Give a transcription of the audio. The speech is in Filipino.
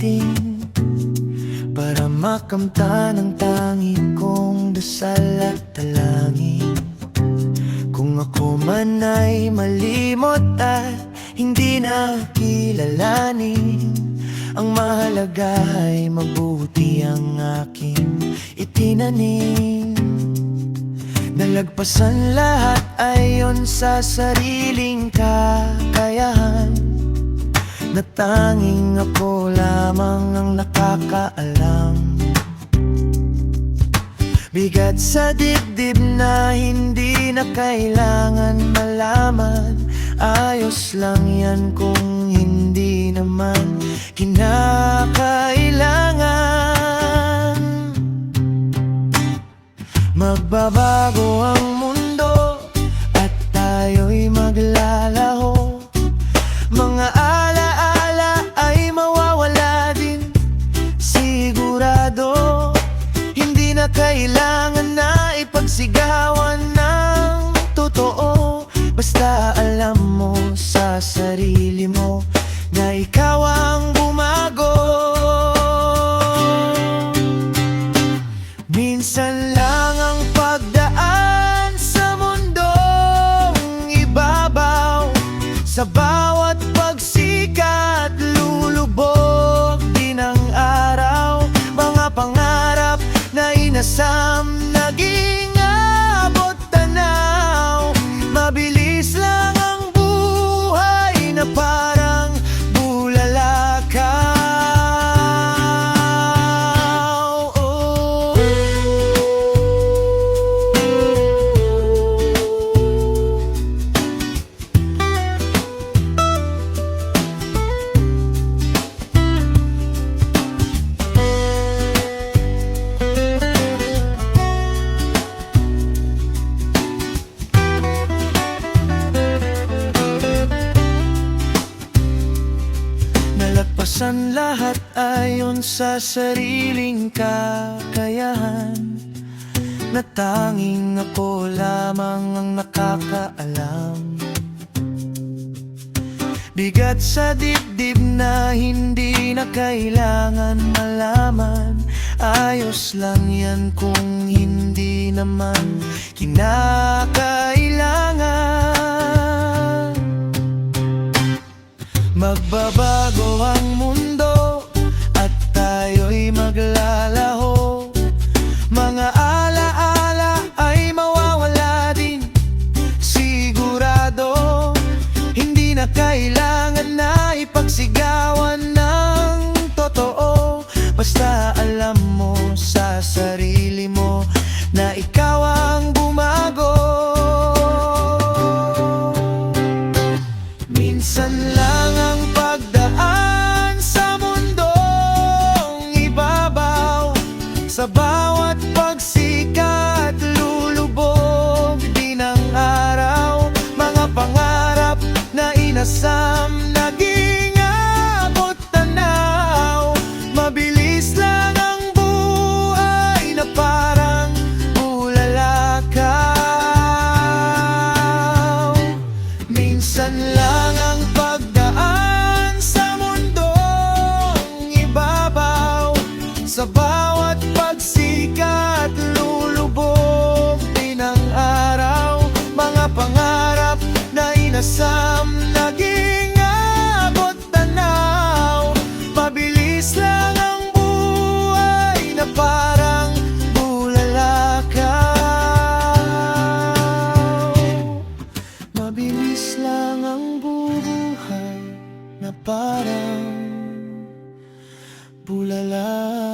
natin para makamtan ang tangi kong dasal at dalangin. Kung ako man ay malimot at hindi na kilalanin, ang mahalaga ay mabuti ang aking itinanim. Nalagpasan lahat ayon sa sariling kakayahan, na tanging ako lamang ang nakakaalam. Bigat sa dibdib na hindi na kailangan malaman, ayos lang yan kung hindi naman kinakailangan. Magbabago ang mundo at tayo'y maglalaho. Mga alaala ay mawawala din, sigurado. Hindi na kailangan na ipagsigawan ng totoo, basta alam mo sa sarili mo na ikaw ang bumago. Minsan lang ang pagdaan sa mundong ibabaw, sa bawat pagsikat lulubog din ang araw. Mga pangarap na inasam naging abot tanaw. Mabilis lang ang buhay na parang bulalakaw. Nalagpasan lahat ayon sa sariling kakayahan, na tanging ako lamang ang nakakaalam. Bigat sa dibdib na hindi na kailangan malaman, ayos lang yan kung hindi naman kinakailangan. Magbabago ang mundo at tayo'y maglalaho. Mga alaala ay mawawala din, sigurado. Hindi na kailangan na ipagsigawan ng totoo, basta alam mo sa sarili mo na ikaw ang bumago. Minsan lang ang pagdaan sa mundong ibabaw, sa bawat pagsikat lulubog din ang araw. Mga pangarap na inasam naging abot tanaw. Mabilis lang ang buhay na parang bulalakaw. Minsan lang ang pagdaan sa mundong ibabaw, sa bawat pagsikat lulubog din ang araw. Mga pangarap na inasam naging abot tanaw. Mabilis lang ang buhay na parang bulalakaw. Mabilis lang ang buhay na parang bulalakaw.